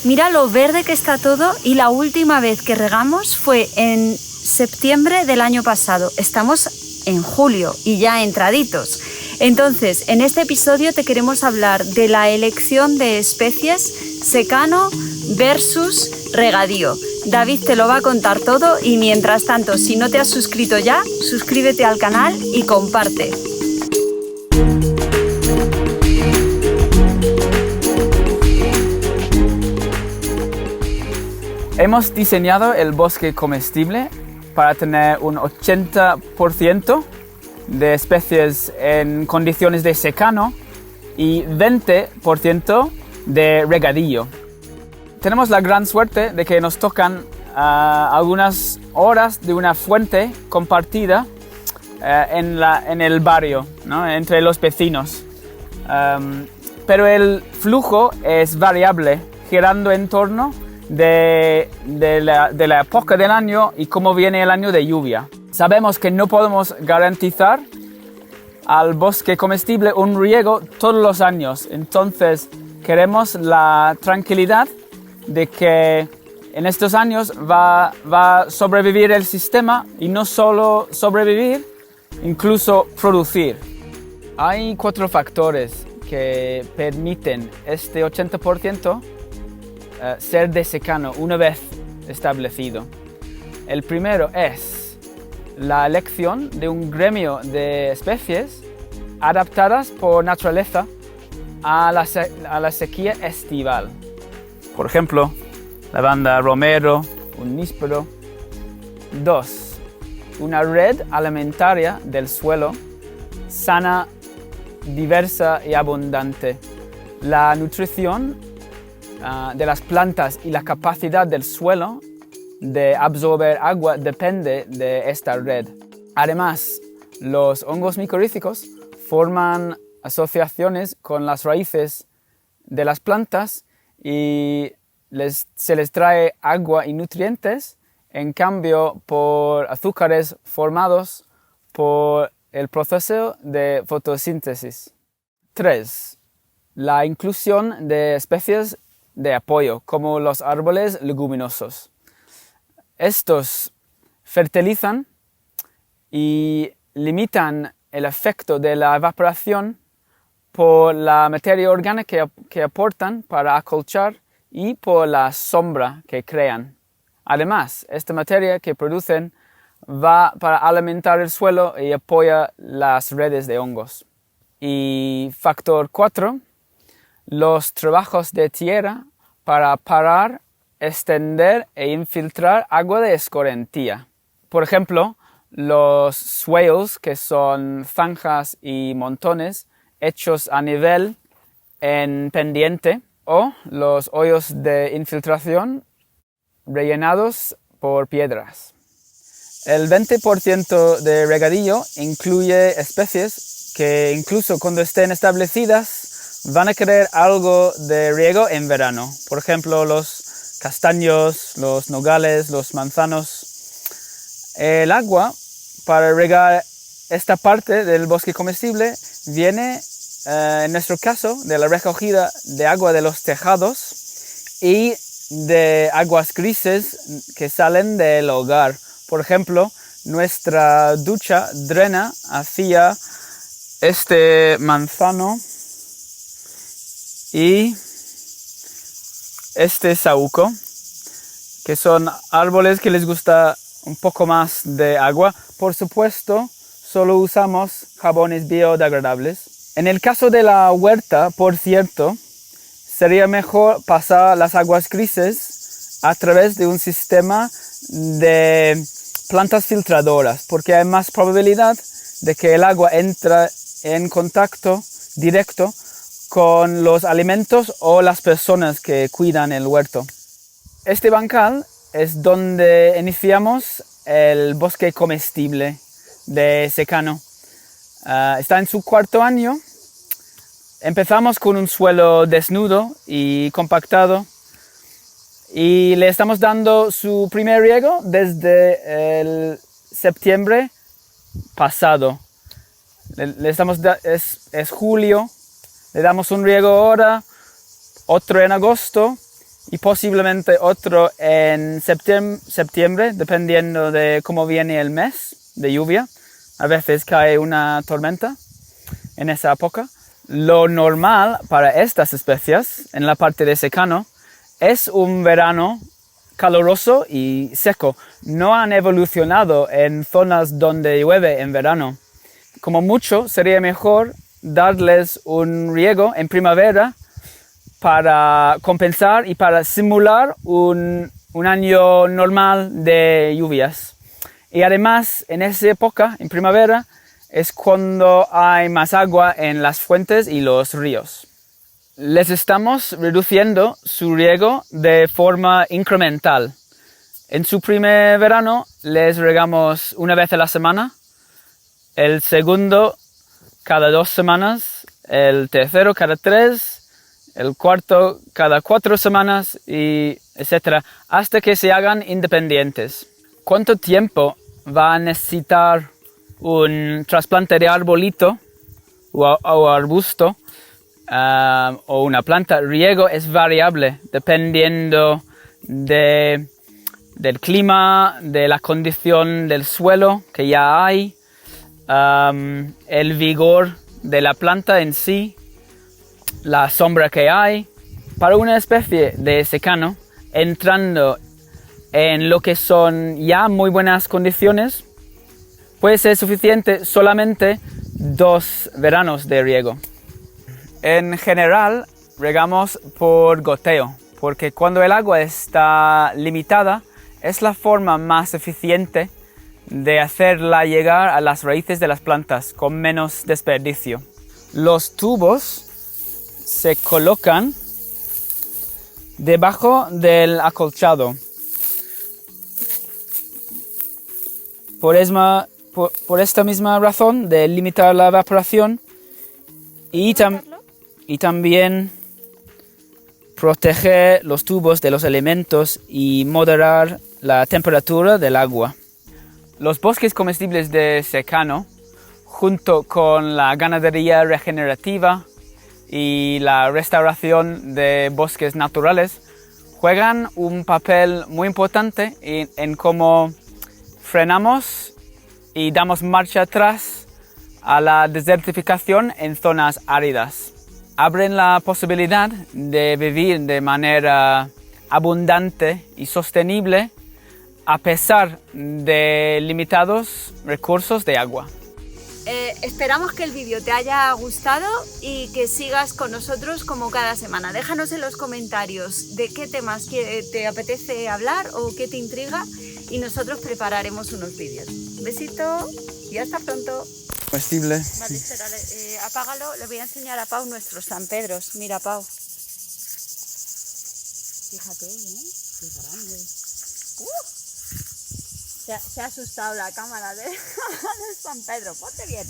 Mira lo verde que está todo y la última vez que regamos fue en septiembre del año pasado. Estamos en julio y ya entraditos. Entonces, en este episodio te queremos hablar de la elección de especies secano versus regadío. David te lo va a contar todo y mientras tanto, si no te has suscrito ya, suscríbete al canal y comparte. Hemos diseñado el bosque comestible para tener un 80% de especies en condiciones de secano y 20% de regadío. Tenemos la gran suerte de que nos tocan algunas horas de una fuente compartida en el barrio, ¿no? Entre los vecinos. Pero el flujo es variable, girando en torno de la época del año y cómo viene el año de lluvia. Sabemos que no podemos garantizar al bosque comestible un riego todos los años, entonces queremos la tranquilidad de que en estos años va a sobrevivir el sistema y no solo sobrevivir, incluso producir. Hay 4 factores que permiten este 80% ser de secano una vez establecido. El primero es la elección de un gremio de especies adaptadas por naturaleza a la sequía estival. Por ejemplo, lavanda, romero, un níspero. 2. Una red alimentaria del suelo sana, diversa y abundante. La nutrición de las plantas y la capacidad del suelo de absorber agua depende de esta red. Además, los hongos micorrízicos forman asociaciones con las raíces de las plantas y se les trae agua y nutrientes en cambio por azúcares formados por el proceso de fotosíntesis. 3. La inclusión de especies de apoyo, como los árboles leguminosos. Estos fertilizan y limitan el efecto de la evaporación por la materia orgánica que aportan para acolchar y por la sombra que crean. Además, esta materia que producen va para alimentar el suelo y apoya las redes de hongos. Y factor 4. Los trabajos de tierra para parar, extender e infiltrar agua de escorrentía. Por ejemplo, los swales, que son zanjas y montones hechos a nivel en pendiente, o los hoyos de infiltración rellenados por piedras. El 20% de regadío incluye especies que incluso cuando estén establecidas van a querer algo de riego en verano. Por ejemplo, los castaños, los nogales, los manzanos. El agua para regar esta parte del bosque comestible viene, en nuestro caso, de la recogida de agua de los tejados y de aguas grises que salen del hogar. Por ejemplo, nuestra ducha drena hacia este manzano y este saúco, que son árboles que les gusta un poco más de agua. Por supuesto, solo usamos jabones biodegradables. En el caso de la huerta, por cierto, sería mejor pasar las aguas grises a través de un sistema de plantas filtradoras, porque hay más probabilidad de que el agua entre en contacto directo con los alimentos o las personas que cuidan el huerto. Este bancal es donde iniciamos el bosque comestible de secano. Está en su 4º año. Empezamos con un suelo desnudo y compactado y le estamos dando su primer riego desde el septiembre pasado. Es julio, le damos un riego ahora, otro en agosto y posiblemente otro en septiembre, dependiendo de cómo viene el mes de lluvia. A veces cae una tormenta en esa época. Lo normal para estas especies en la parte de secano es un verano caluroso y seco. No han evolucionado en zonas donde llueve en verano. Como mucho sería mejor darles un riego en primavera para compensar y para simular un año normal de lluvias. Y además, en esa época, en primavera, es cuando hay más agua en las fuentes y los ríos. Les estamos reduciendo su riego de forma incremental. En su primer verano les regamos una vez a la semana, el segundo cada 2 semanas, el tercero cada 3, el cuarto cada 4 semanas, y etcétera, hasta que se hagan independientes. ¿Cuánto tiempo va a necesitar un trasplante de arbolito o arbusto o una planta? Riego es variable dependiendo del clima, de la condición del suelo que ya hay, el vigor de la planta en sí, la sombra que hay. Para una especie de secano, entrando en lo que son ya muy buenas condiciones, puede ser suficiente solamente 2 veranos de riego. En general, regamos por goteo, porque cuando el agua está limitada, es la forma más eficiente de hacerla llegar a las raíces de las plantas con menos desperdicio. Los tubos se colocan debajo del acolchado. Por esta misma razón de limitar la evaporación y también proteger los tubos de los elementos y moderar la temperatura del agua. Los bosques comestibles de secano, junto con la ganadería regenerativa y la restauración de bosques naturales, juegan un papel muy importante en cómo frenamos y damos marcha atrás a la desertificación en zonas áridas. Abren la posibilidad de vivir de manera abundante y sostenible a pesar de limitados recursos de agua. Esperamos que el vídeo te haya gustado y que sigas con nosotros como cada semana. Déjanos en los comentarios de qué temas te apetece hablar o qué te intriga y nosotros prepararemos unos vídeos. Un besito y hasta pronto. Comestible. Vale, espera, apágalo. Le voy a enseñar a Pau nuestros San Pedros. Mira, Pau. Fíjate, qué grande. Se ha asustado la cámara de San Pedro. Ponte bien.